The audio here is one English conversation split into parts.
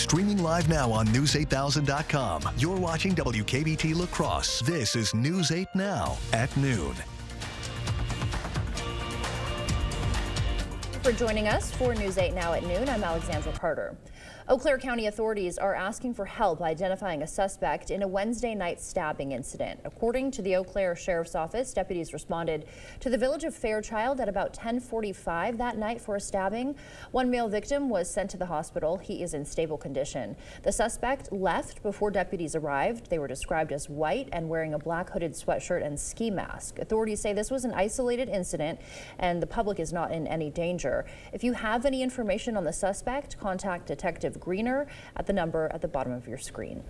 Streaming live now on News8000.com. You're watching WKBT La Crosse. This is News 8 Now at noon. For joining us for News 8 Now at noon, I'm Alexandra Carter. Eau Claire County authorities are asking for help identifying a suspect in a Wednesday night stabbing incident. According to the Eau Claire Sheriff's Office, deputies responded to the village of Fairchild at about 10:45 that night for a stabbing. One male victim was sent to the hospital. He is in stable condition. The suspect left before deputies arrived. They were described as white and wearing a black hooded sweatshirt and ski mask. Authorities say this was an isolated incident and the public is not in any danger. If you have any information on the suspect, contact Detective Greener at the number at the bottom of your screen.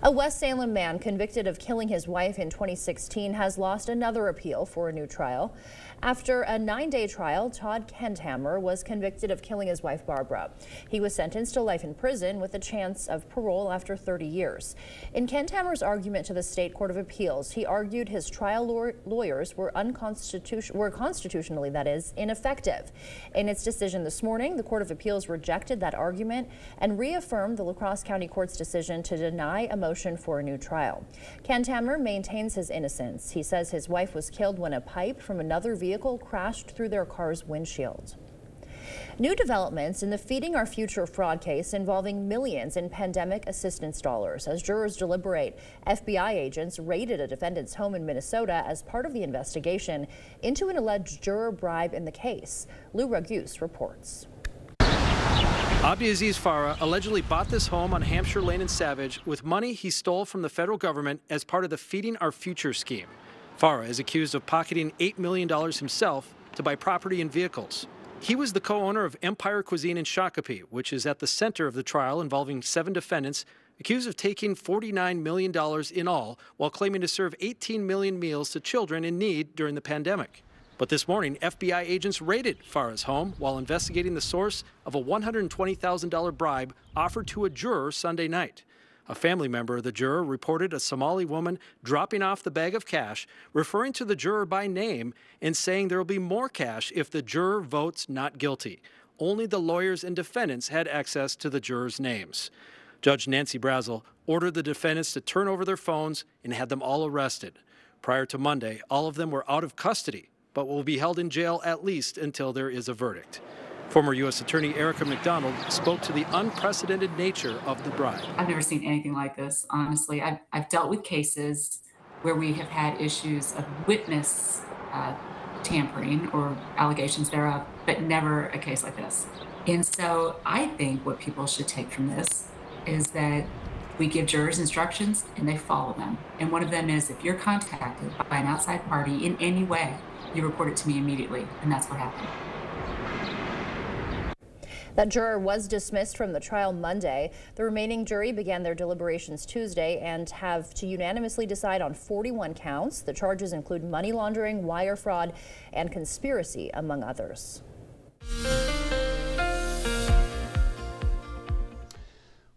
A West Salem man convicted of killing his wife in 2016 has lost another appeal for a new trial. After a 9-day trial, Todd Kenthammer was convicted of killing his wife, Barbara. He was sentenced to life in prison with a chance of parole after 30 years. In Kenthammer's argument to the State Court of Appeals, he argued his trial lawyers were constitutionally, that is, ineffective. In its decision this morning, the Court of Appeals rejected that argument and reaffirmed the La Crosse County Court's decision to deny a motion for a new trial. Kenthammer maintains his innocence. He says his wife was killed when a pipe from another vehicle crashed through their car's windshield. New developments in the Feeding Our Future fraud case involving millions in pandemic assistance dollars. As jurors deliberate, FBI agents raided a defendant's home in Minnesota as part of the investigation into an alleged juror bribe in the case. Lou Ragus reports. Abdiaziz Farah allegedly bought this home on Hampshire Lane in Savage with money he stole from the federal government as part of the Feeding Our Future scheme. Farah is accused of pocketing $8 million himself to buy property and vehicles. He was the co-owner of Empire Cuisine in Shakopee, which is at the center of the trial involving 7 defendants accused of taking $49 million in all while claiming to serve 18 million meals to children in need during the pandemic. But this morning, FBI agents raided Farah's home while investigating the source of a $120,000 bribe offered to a juror Sunday night. A family member of the juror reported a Somali woman dropping off the bag of cash, referring to the juror by name and saying there will be more cash if the juror votes not guilty. Only the lawyers and defendants had access to the jurors' names. Judge Nancy Brazel ordered the defendants to turn over their phones and had them all arrested. Prior to Monday, all of them were out of custody, but will be held in jail at least until there is a verdict. Former U.S. Attorney Erica McDonald spoke to the unprecedented nature of the bribe. I've never seen anything like this, honestly. I've dealt with cases where we have had issues of witness tampering or allegations thereof, but never a case like this. And so I think what people should take from this is that we give jurors instructions and they follow them. And one of them is if you're contacted by an outside party in any way, you report it to me immediately. And that's what happened. That juror was dismissed from the trial Monday. The remaining jury began their deliberations Tuesday and have to unanimously decide on 41 counts. The charges include money laundering, wire fraud, and conspiracy, among others.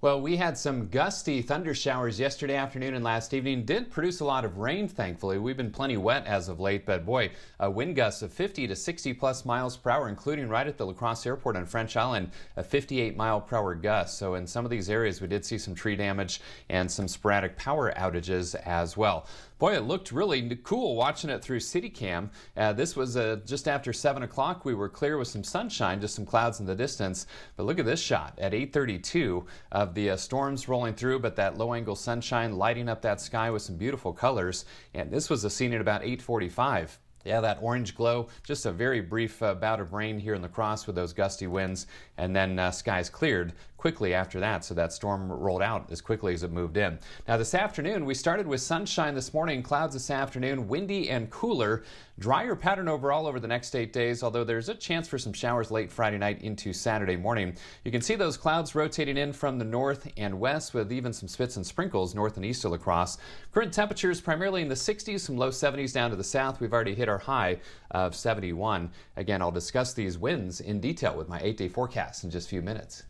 Well, we had some gusty thunder showers yesterday afternoon and last evening. Did produce a lot of rain, thankfully. We've been plenty wet as of late, but boy, wind gusts of 50 to 60 plus miles per hour, including right at the La Crosse Airport on French Island, a 58 mile per hour gust. So in some of these areas, we did see some tree damage and some sporadic power outages as well. Boy, it looked really cool watching it through CityCam. This was just after 7 o'clock. We were clear with some sunshine, just some clouds in the distance. But look at this shot at 8:32 of the storms rolling through, but that low-angle sunshine lighting up that sky with some beautiful colors. And this was a scene at about 8:45. Yeah, that orange glow, just a very brief bout of rain here in La Crosse with those gusty winds, and then skies cleared quickly after that, so that storm rolled out as quickly as it moved in. Now this afternoon, we started with sunshine this morning, clouds this afternoon, windy and cooler, drier pattern overall over the next 8 days, although there's a chance for some showers late Friday night into Saturday morning. You can see those clouds rotating in from the north and west with even some spits and sprinkles north and east of La Crosse. Current temperatures primarily in the 60s, some low 70s down to the south. We've already hit our high of 71. Again, I'll discuss these winds in detail with my 8-day forecast in just a few minutes.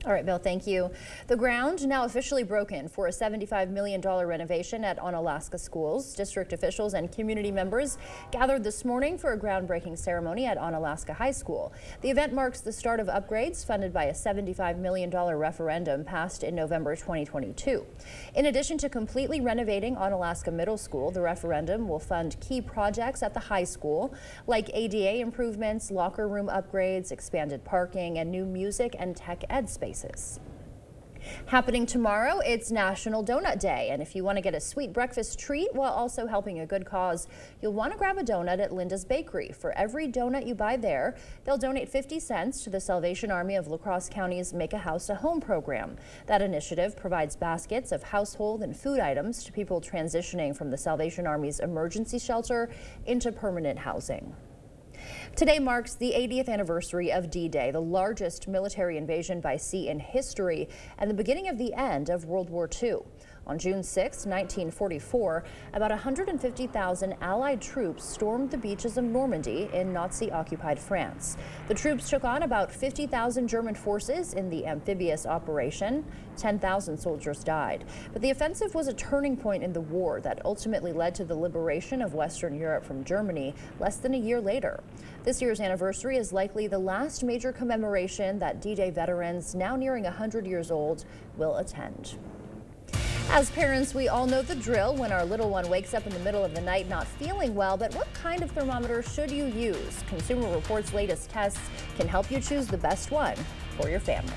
All right, Bill, thank you. The ground now officially broken for a $75 million renovation at Onalaska schools. District officials and community members gathered this morning for a groundbreaking ceremony at Onalaska High School. The event marks the start of upgrades funded by a $75 million referendum passed in November 2022. In addition to completely renovating Onalaska Middle School, the referendum will fund key projects at the high school, like ADA improvements, locker room upgrades, expanded parking, and new music and tech ed spaces. Happening tomorrow, it's National Donut Day, and if you want to get a sweet breakfast treat while also helping a good cause, you'll want to grab a donut at Linda's Bakery. For every donut you buy there, they'll donate 50 cents to the Salvation Army of La Crosse County's Make a House a Home program. That initiative provides baskets of household and food items to people transitioning from the Salvation Army's emergency shelter into permanent housing. Today marks the 80th anniversary of D-Day, the largest military invasion by sea in history, and the beginning of the end of World War II. On June 6, 1944, about 150,000 Allied troops stormed the beaches of Normandy in Nazi-occupied France. The troops took on about 50,000 German forces in the amphibious operation. 10,000 soldiers died. But the offensive was a turning point in the war that ultimately led to the liberation of Western Europe from Germany less than a year later. This year's anniversary is likely the last major commemoration that D-Day veterans, now nearing 100 years old, will attend. As parents, we all know the drill when our little one wakes up in the middle of the night not feeling well, but what kind of thermometer should you use? Consumer Reports' latest tests can help you choose the best one for your family.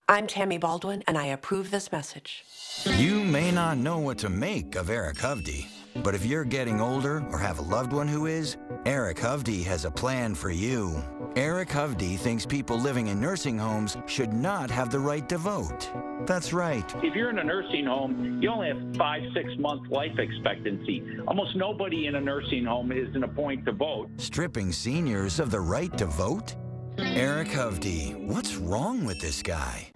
I'm Tammy Baldwin, and I approve this message. You may not know what to make of Eric Hovde, but if you're getting older or have a loved one who is, Eric Hovde has a plan for you. Eric Hovde thinks people living in nursing homes should not have the right to vote. That's right. If you're in a nursing home, you only have 5-6 month life expectancy. Almost nobody in a nursing home is in a point to vote. Stripping seniors of the right to vote? Eric Hovde, what's wrong with this guy?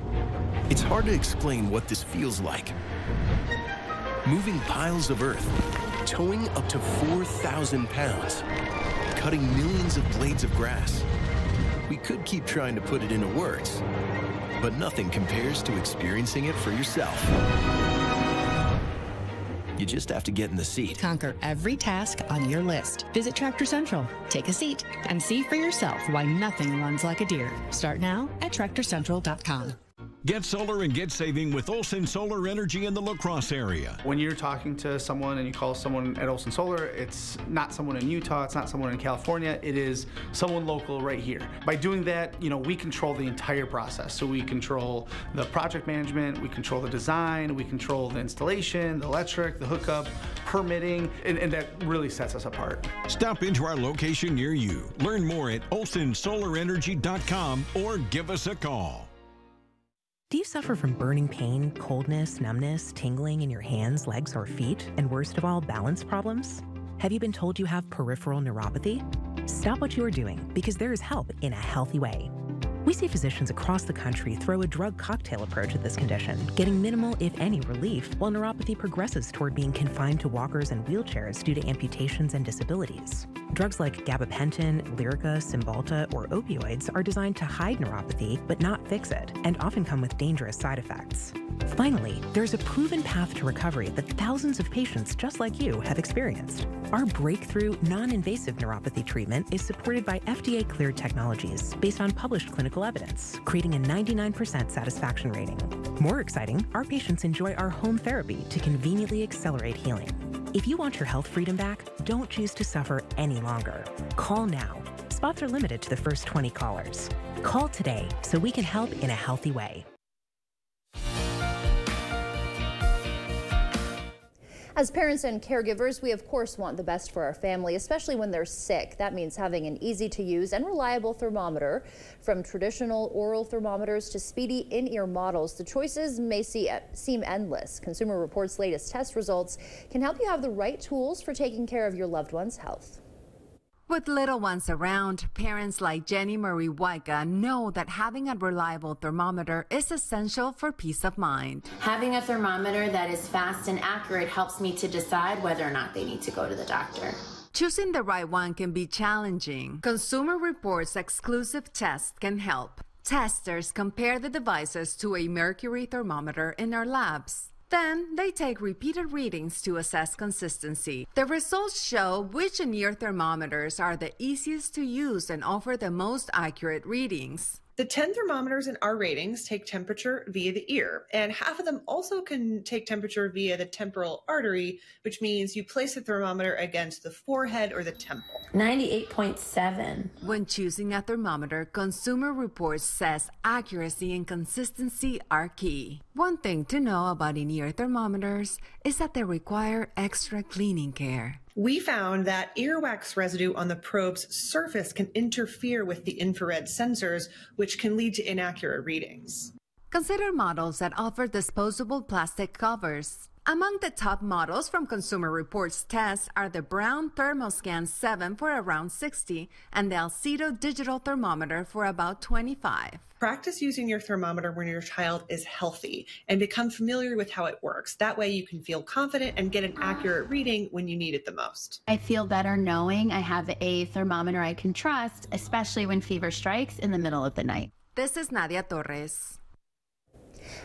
It's hard to explain what this feels like. Moving piles of earth, towing up to 4,000 pounds, cutting millions of blades of grass. We could keep trying to put it into words, but nothing compares to experiencing it for yourself. You just have to get in the seat. Conquer every task on your list. Visit Tractor Central, take a seat, and see for yourself why nothing runs like a deer. Start now at TractorCentral.com. Get solar and get saving with Olson Solar Energy in the La Crosse area. When you're talking to someone and you call someone at Olson Solar, it's not someone in Utah, it's not someone in California, it is someone local right here. By doing that, we control the entire process. So we control the project management, we control the design, we control the installation, the electric, the hookup, permitting, and that really sets us apart. Stop into our location near you. Learn more at olsonsolarenergy.com or give us a call. Do you suffer from burning pain, coldness, numbness, tingling in your hands, legs, or feet, and worst of all, balance problems? Have you been told you have peripheral neuropathy? Stop what you are doing, because there is help in a healthy way. We see physicians across the country throw a drug cocktail approach at this condition, getting minimal, if any, relief, while neuropathy progresses toward being confined to walkers and wheelchairs due to amputations and disabilities. Drugs like gabapentin, Lyrica, Cymbalta, or opioids are designed to hide neuropathy but not fix it, and often come with dangerous side effects. Finally, there's a proven path to recovery that thousands of patients just like you have experienced. Our breakthrough, non-invasive neuropathy treatment is supported by FDA-cleared technologies based on published clinical evidence, creating a 99% satisfaction rating. More exciting, our patients enjoy our home therapy to conveniently accelerate healing. If you want your health freedom back, don't choose to suffer any longer. Call now. Spots are limited to the first 20 callers. Call today so we can help in a healthy way. As parents and caregivers, we of course want the best for our family, especially when they're sick. That means having an easy-to-use and reliable thermometer. From traditional oral thermometers to speedy in-ear models, the choices may seem endless. Consumer Reports' latest test results can help you have the right tools for taking care of your loved one's health. With little ones around, parents like Jenny Marie Waika know that having a reliable thermometer is essential for peace of mind. Having a thermometer that is fast and accurate helps me to decide whether or not they need to go to the doctor. choosing the right one can be challenging. Consumer Reports exclusive test can help. Testers compare the devices to a mercury thermometer in our labs. Then, they take repeated readings to assess consistency. The results show which in-ear thermometers are the easiest to use and offer the most accurate readings. The 10 thermometers in our ratings take temperature via the ear, and half of them also can take temperature via the temporal artery, which means you place the thermometer against the forehead or the temple. 98.7. When choosing a thermometer, Consumer Reports says accuracy and consistency are key. One thing to know about in-ear thermometers is that they require extra cleaning care. We found that earwax residue on the probe's surface can interfere with the infrared sensors, which can lead to inaccurate readings. Consider models that offer disposable plastic covers. Among the top models from Consumer Reports test are the Braun ThermoScan 7 for around 60 and the Alcedo digital thermometer for about 25. Practice using your thermometer when your child is healthy and become familiar with how it works. That way you can feel confident and get an accurate reading when you need it the most. I feel better knowing I have a thermometer I can trust, especially when fever strikes in the middle of the night. This is Nadia Torres.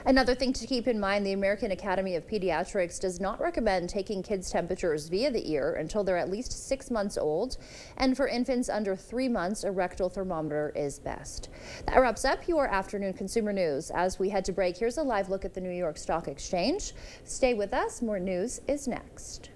Another thing to keep in mind, the American Academy of Pediatrics does not recommend taking kids' temperatures via the ear until they're at least 6 months old. And for infants under 3 months, a rectal thermometer is best. That wraps up your afternoon consumer news. As we head to break, here's a live look at the New York Stock Exchange. Stay with us. More news is next.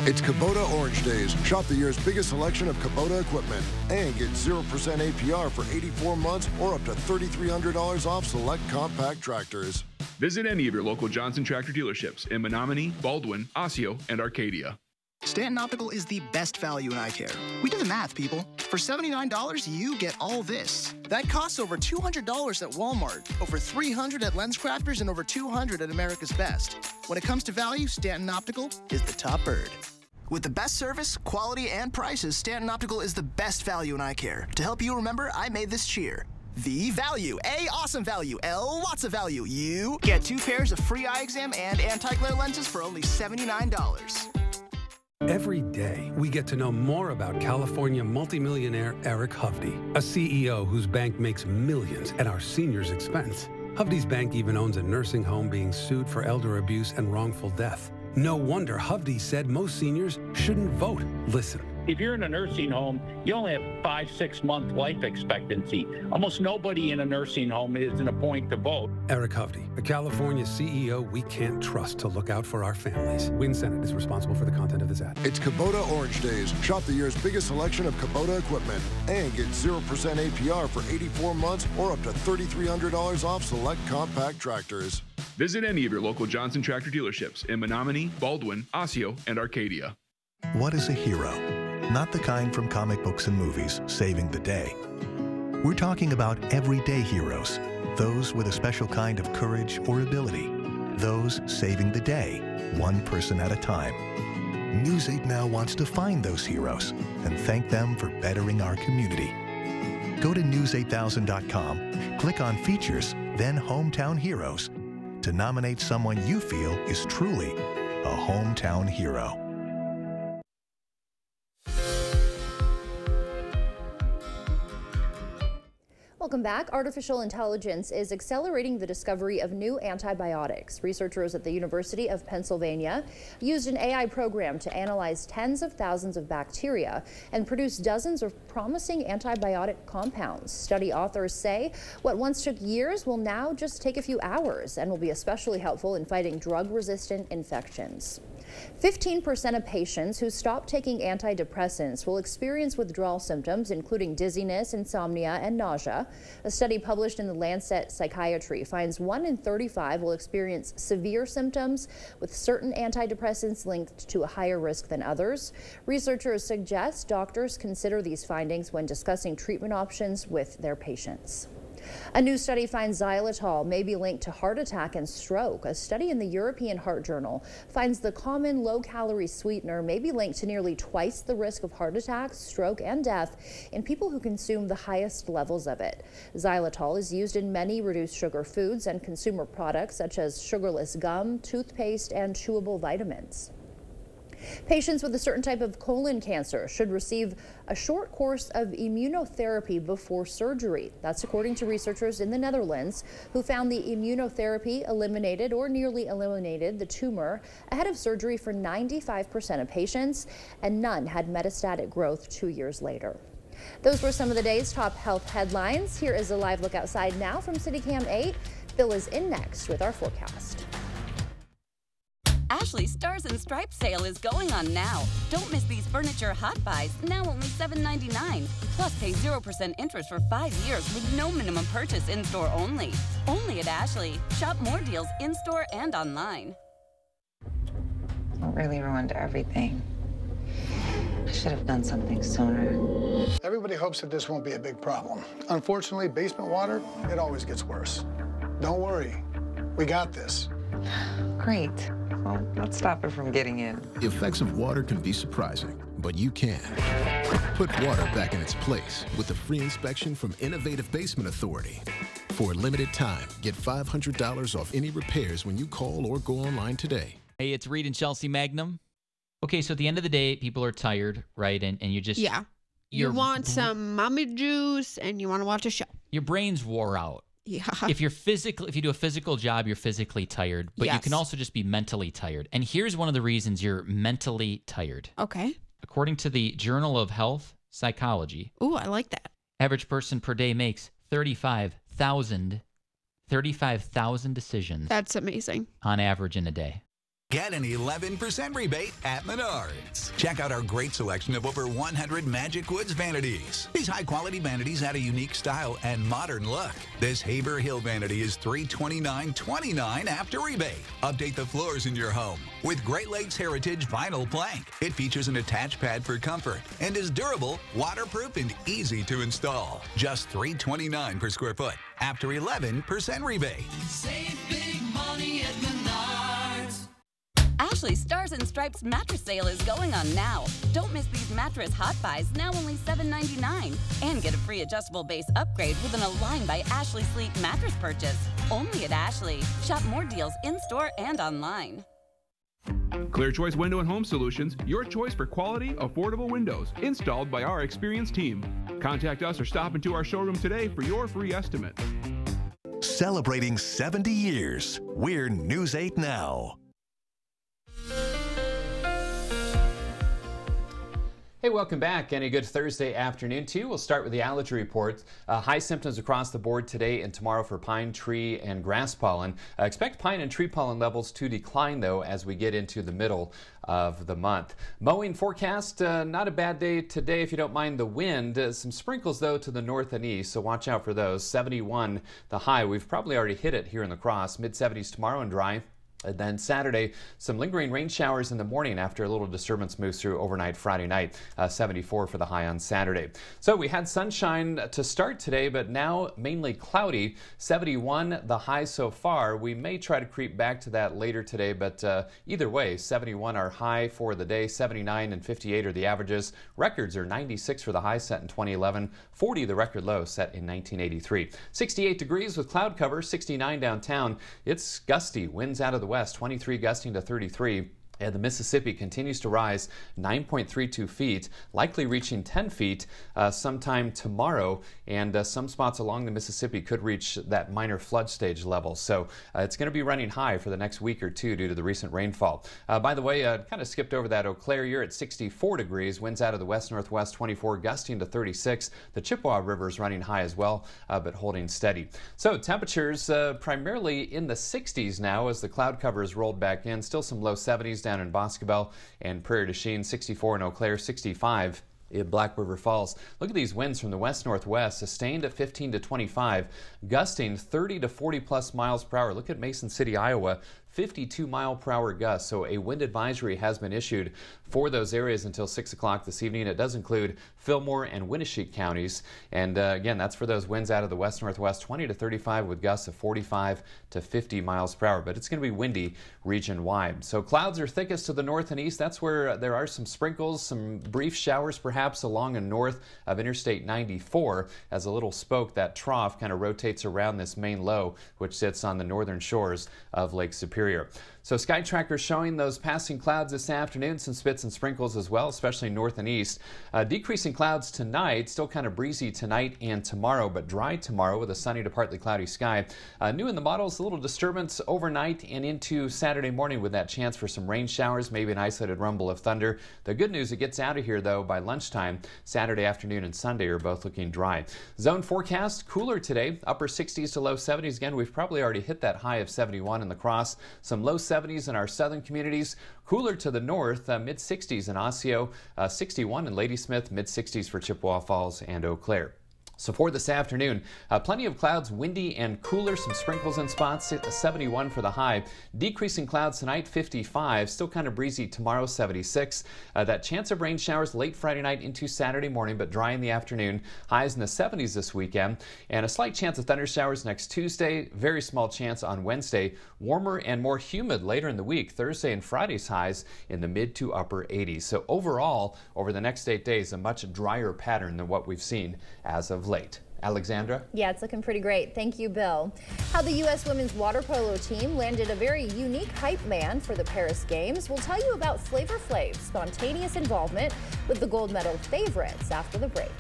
It's Kubota Orange Days. Shop the year's biggest selection of Kubota equipment and get 0% APR for 84 months or up to $3,300 off select compact tractors. Visit any of your local Johnson Tractor dealerships in Menominee, Baldwin, Osseo, and Arcadia. Stanton Optical is the best value in eye care. We did the math, people. For $79, you get all this. That costs over $200 at Walmart, over $300 at LensCrafters, and over $200 at America's Best. When it comes to value, Stanton Optical is the top bird. With the best service, quality, and prices, Stanton Optical is the best value in eye care. To help you remember, I made this cheer. V value, A awesome value, L lots of value. You get 2 pairs of free eye exam and anti-glare lenses for only $79. Every day, we get to know more about California multimillionaire Eric Hovde, a CEO whose bank makes millions at our seniors' expense. Hovde's bank even owns a nursing home being sued for elder abuse and wrongful death. No wonder Hovde said most seniors shouldn't vote. Listen. If you're in a nursing home, you only have 5-6 month life expectancy. Almost nobody in a nursing home is in a point to vote. Eric Hovde, a California CEO we can't trust to look out for our families. Win Senate is responsible for the content of this ad. It's Kubota Orange Days. Shop the year's biggest selection of Kubota equipment and get 0% APR for 84 months or up to $3,300 off select compact tractors. Visit any of your local Johnson Tractor dealerships in Menominee, Baldwin, Osseo, and Arcadia. What is a hero? Not the kind from comic books and movies, saving the day. We're talking about everyday heroes, those with a special kind of courage or ability, those saving the day, one person at a time. News 8 Now wants to find those heroes and thank them for bettering our community. Go to news8000.com, click on Features, then Hometown Heroes to nominate someone you feel is truly a hometown hero. Welcome back. Artificial intelligence is accelerating the discovery of new antibiotics. Researchers at the University of Pennsylvania used an AI program to analyze tens of thousands of bacteria and produce dozens of promising antibiotic compounds. Study authors say what once took years will now just take a few hours and will be especially helpful in fighting drug-resistant infections. 15% of patients who stop taking antidepressants will experience withdrawal symptoms, including dizziness, insomnia, and nausea. A study published in the Lancet Psychiatry finds 1 in 35 will experience severe symptoms, with certain antidepressants linked to a higher risk than others. Researchers suggest doctors consider these findings when discussing treatment options with their patients. A new study finds xylitol may be linked to heart attack and stroke. A study in the European Heart Journal finds the common low-calorie sweetener may be linked to nearly twice the risk of heart attack, stroke, and death in people who consume the highest levels of it. Xylitol is used in many reduced sugar foods and consumer products such as sugarless gum, toothpaste, and chewable vitamins. Patients with a certain type of colon cancer should receive a short course of immunotherapy before surgery. That's according to researchers in the Netherlands who found the immunotherapy eliminated or nearly eliminated the tumor ahead of surgery for 95% of patients, and none had metastatic growth 2 years later. Those were some of the day's top health headlines. Here is a live look outside now from CityCam 8. Phil is in next with our forecast. Ashley Stars and Stripes sale is going on now. Don't miss these furniture hot buys, now only $7.99. Plus pay 0% interest for 5 years with no minimum purchase in-store only. Only at Ashley. Shop more deals in-store and online. It really ruined everything. I should have done something sooner. Everybody hopes that this won't be a big problem. Unfortunately, basement water, it always gets worse. Don't worry, we got this. Great. Well, let's stop it from getting in. The effects of water can be surprising, but you can. Put water back in its place with the free inspection from Innovative Basement Authority. For a limited time, get $500 off any repairs when you call or go online today. Hey, it's Reed and Chelsea Magnum. Okay, so at the end of the day, people are tired, right? And you just... Yeah. You want some mommy juice and you want to watch a show. Your brain's wore out. Yeah. If you do a physical job, you're physically tired, but you can also just be mentally tired. And here's one of the reasons you're mentally tired. Okay. According to the Journal of Health Psychology. Ooh, I like that. Average person per day makes 35,000 decisions. That's amazing. On average in a day. Get an 11% rebate at Menards. Check out our great selection of over 100 Magic Woods vanities. These high-quality vanities add a unique style and modern look. This Haber Hill vanity is $329.29 after rebate. Update the floors in your home with Great Lakes Heritage Vinyl Plank. It features an attached pad for comfort and is durable, waterproof, and easy to install. Just $329 per square foot after 11% rebate. Save big money at Menards. Ashley Stars and Stripes mattress sale is going on now. Don't miss these mattress hot buys, now only $7.99. And get a free adjustable base upgrade with an Align by Ashley Sleep mattress purchase. Only at Ashley. Shop more deals in-store and online. Clear Choice Window and Home Solutions, your choice for quality, affordable windows, installed by our experienced team. Contact us or stop into our showroom today for your free estimate. Celebrating 70 years, we're News 8 Now. Hey, welcome back, and a good Thursday afternoon to you. We'll start with the allergy report. High symptoms across the board today and tomorrow for pine, tree, and grass pollen. Expect pine and tree pollen levels to decline, though, as we get into the middle of the month. Mowing forecast, not a bad day today if you don't mind the wind. Some sprinkles, though, to the north and east, so watch out for those. 71 the high. We've probably already hit it here in La Crosse. Mid-70s tomorrow and dry. And then Saturday, some lingering rain showers in the morning after a little disturbance moves through overnight Friday night. 74 for the high on Saturday. So we had sunshine to start today, but now mainly cloudy. 71 the high so far. We may try to creep back to that later today, but either way, 71 our high for the day. 79 and 58 are the averages. Records are 96 for the high set in 2011, 40 the record low set in 1983. 68 degrees with cloud cover, 69 downtown. It's gusty, winds out of the west, 23 gusting to 33. And the Mississippi continues to rise 9.32 feet, likely reaching 10 feet sometime tomorrow. And some spots along the Mississippi could reach that minor flood stage level. So it's going to be running high for the next week or two due to the recent rainfall. By the way, kind of skipped over that. Eau Claire, you're at 64 degrees. Winds out of the west-northwest, 24 gusting to 36. The Chippewa River is running high as well, but holding steady. So temperatures primarily in the 60s now as the cloud cover is rolled back in. Still some low 70s down in Boscobel and Prairie du Chien, 64 in Eau Claire, 65 in Black River Falls. Look at these winds from the west-northwest, sustained at 15 to 25, gusting 30 to 40 plus miles per hour. Look at Mason City, Iowa, 52 mile per hour gusts. So a wind advisory has been issued for those areas until 6 o'clock this evening. It does include Fillmore and Winneshiek counties. And again, that's for those winds out of the west-northwest, 20 to 35 with gusts of 45 to 50 miles per hour. But it's going to be windy region-wide. So clouds are thickest to the north and east. That's where there are some sprinkles, some brief showers perhaps along and north of Interstate 94 as a little spoke, that trough, kind of rotates around this main low, which sits on the northern shores of Lake Superior. So Sky Tracker showing those passing clouds this afternoon, some spits and sprinkles as well, especially north and east. Decreasing clouds tonight, still kind of breezy tonight and tomorrow, but dry tomorrow with a sunny to partly cloudy sky. New in the models, a little disturbance overnight and into Saturday morning with that chance for some rain showers, maybe an isolated rumble of thunder. The good news, it gets out of here though by lunchtime. Saturday afternoon and Sunday are both looking dry. Zone forecast, cooler today, upper 60s to low 70s. Again, we've probably already hit that high of 71 in the Cross. Some low 70s in our southern communities. Cooler to the north, mid-60s in Osseo, 61 in Ladysmith, mid-60s for Chippewa Falls and Eau Claire. So for this afternoon, plenty of clouds, windy and cooler, some sprinkles in spots, 71 for the high. Decreasing clouds tonight, 55, still kind of breezy tomorrow, 76. That chance of rain showers late Friday night into Saturday morning, but dry in the afternoon. Highs in the 70s this weekend. And a slight chance of thunder showers next Tuesday, very small chance on Wednesday. Warmer and more humid later in the week. Thursday and Friday's highs in the mid to upper 80s. So overall, over the next 8 days, a much drier pattern than what we've seen as of late. Alexandra? Yeah, it's looking pretty great. Thank you, Bill. How the U.S. women's water polo team landed a very unique hype man for the Paris Games. We'll tell you about Flavor Flav's spontaneous involvement with the gold medal favorites after the break.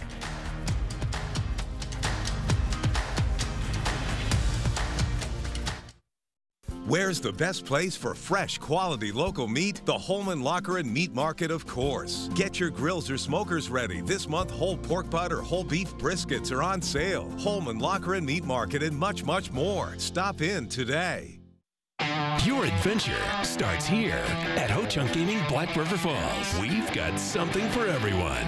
Where's the best place for fresh, quality local meat? The Holman Locker and Meat Market, of course. Get your grills or smokers ready. This month, whole pork butt or whole beef briskets are on sale. Holman Locker and Meat Market and much, much more. Stop in today. Your adventure starts here at Ho Chunk Gaming Black River Falls. We've got something for everyone.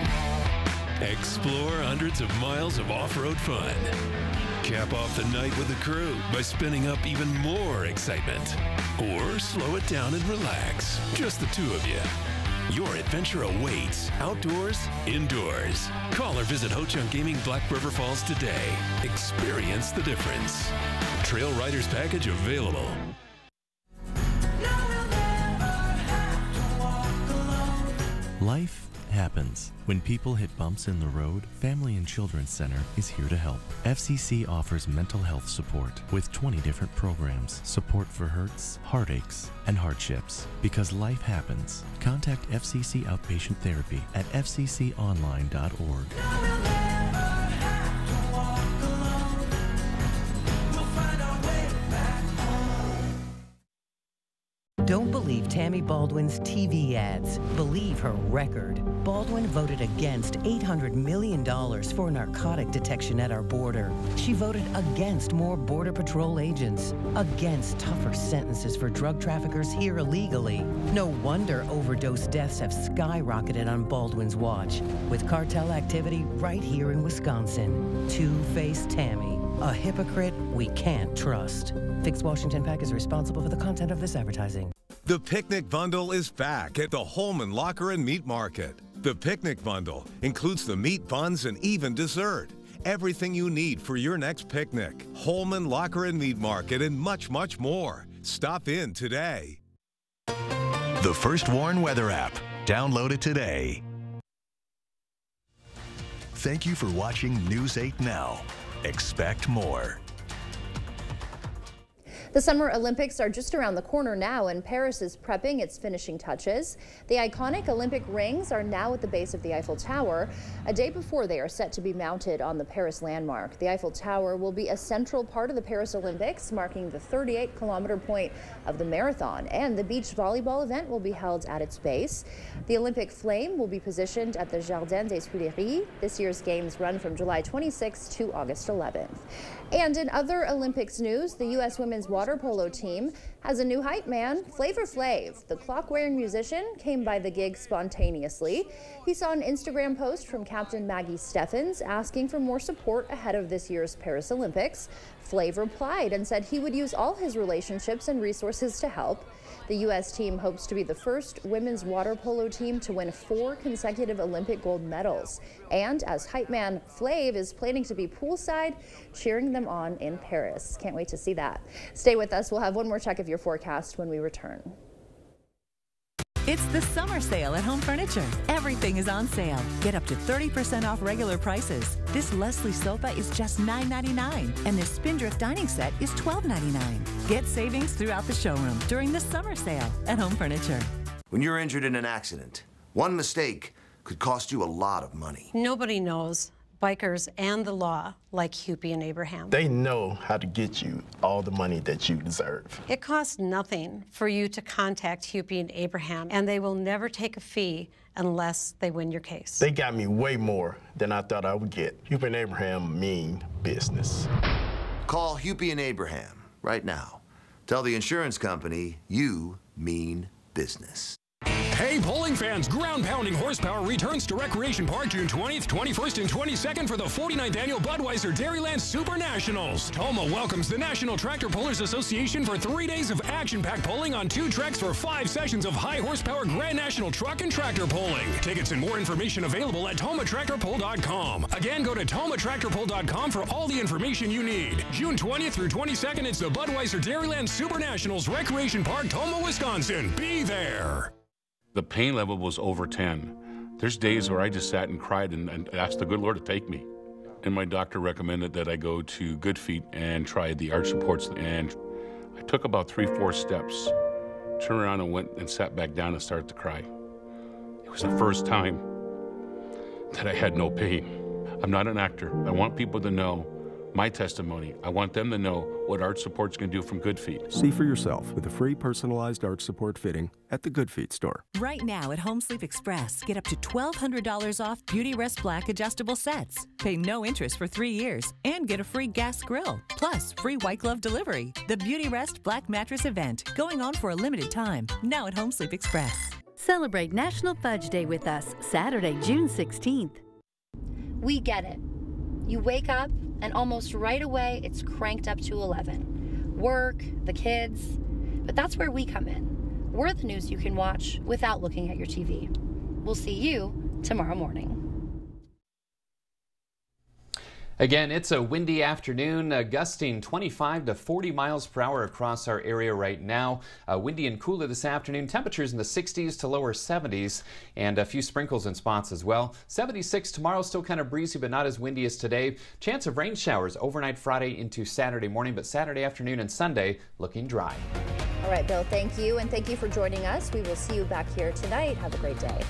Explore hundreds of miles of off-road fun. Cap off the night with the crew by spinning up even more excitement. Or slow it down and relax. Just the two of you. Your adventure awaits, outdoors, indoors. Call or visit Ho Chunk Gaming Black River Falls today. Experience the difference. Trail Riders Package available. Life happens. When people hit bumps in the road, Family and Children's Center is here to help. FCC offers mental health support with 20 different programs. Support for hurts, heartaches, and hardships. Because life happens. Contact FCC Outpatient Therapy at fcconline.org. Don't believe Tammy Baldwin's TV ads. Believe her record. Baldwin voted against $800 million for narcotic detection at our border. She voted against more Border Patrol agents, against tougher sentences for drug traffickers here illegally. No wonder overdose deaths have skyrocketed on Baldwin's watch, with cartel activity right here in Wisconsin. Two-faced Tammy, a hypocrite we can't trust. Fix Washington PAC is responsible for the content of this advertising. The Picnic Bundle is back at the Holman Locker and Meat Market. The Picnic Bundle includes the meat buns and even dessert. Everything you need for your next picnic. Holman Locker and Meat Market and much, much more. Stop in today. The First Warn Weather app. Download it today. Thank you for watching News 8 Now. Expect more. The Summer Olympics are just around the corner now, and Paris is prepping its finishing touches. The iconic Olympic rings are now at the base of the Eiffel Tower. A day before they are set to be mounted on the Paris landmark. The Eiffel Tower will be a central part of the Paris Olympics, marking the 38-kilometer point of the marathon, and the beach volleyball event will be held at its base. The Olympic flame will be positioned at the Jardin des Tuileries. This year's games run from July 26th to August 11th. And in other Olympics news, the U.S. women's water polo team has a new hype man, Flavor Flav. The clock-wearing musician came by the gig spontaneously. He saw an Instagram post from Captain Maggie Steffens asking for more support ahead of this year's Paris Olympics. Flav replied and said he would use all his relationships and resources to help. The U.S. team hopes to be the first women's water polo team to win 4 consecutive Olympic gold medals. And as hype man Flav is planning to be poolside, cheering them on in Paris. Can't wait to see that. Stay with us. We'll have one more check of your forecast when we return. It's the summer sale at Home Furniture. Everything is on sale. Get up to 30% off regular prices. This Leslie sofa is just $9.99, and this Spindrift dining set is $12.99. Get savings throughout the showroom during the summer sale at Home Furniture. When you're injured in an accident, one mistake could cost you a lot of money. Nobody knows bikers and the law like Hupy and Abraham. They know how to get you all the money that you deserve. It costs nothing for you to contact Hupy and Abraham, and they will never take a fee unless they win your case. They got me way more than I thought I would get. Hupy and Abraham mean business. Call Hupy and Abraham right now. Tell the insurance company you mean business. Hey, bowling fans, ground-pounding horsepower returns to Recreation Park June 20th, 21st, and 22nd for the 49th Annual Budweiser Dairyland Super Nationals. Toma welcomes the National Tractor Pullers Association for 3 days of action-packed pulling on 2 tracks for 5 sessions of high-horsepower Grand National truck and tractor pulling. Tickets and more information available at tomatractorpull.com. Again, go to tomatractorpull.com for all the information you need. June 20th through 22nd, it's the Budweiser Dairyland Super Nationals, Recreation Park, Toma, Wisconsin. Be there. The pain level was over 10. There's days where I just sat and cried and asked the good Lord to take me. And my doctor recommended that I go to Good Feet and try the arch supports. And I took about 3-4 steps, turned around and went and sat back down and started to cry. It was the first time that I had no pain. I'm not an actor. I want people to know my testimony. I want them to know what arch supports can do from Good Feet. See for yourself with a free personalized arch support fitting at the Good Feet store. Right now at Home Sleep Express, get up to $1,200 off Beauty Rest Black adjustable sets. Pay no interest for 3 years and get a free gas grill, plus free white glove delivery. The Beauty Rest Black Mattress event, going on for a limited time, now at Home Sleep Express. Celebrate National Fudge Day with us, Saturday, June 16th. We get it. You wake up and almost right away it's cranked up to 11. Work, the kids, but that's where we come in. We're the news you can watch without looking at your TV. We'll see you tomorrow morning. Again, it's a windy afternoon, gusting 25 to 40 miles per hour across our area right now. Windy and cooler this afternoon. Temperatures in the 60s to lower 70s, and a few sprinkles in spots as well. 76 tomorrow, still kind of breezy, but not as windy as today. Chance of rain showers overnight Friday into Saturday morning, but Saturday afternoon and Sunday looking dry. All right, Bill, thank you, and thank you for joining us. We will see you back here tonight. Have a great day.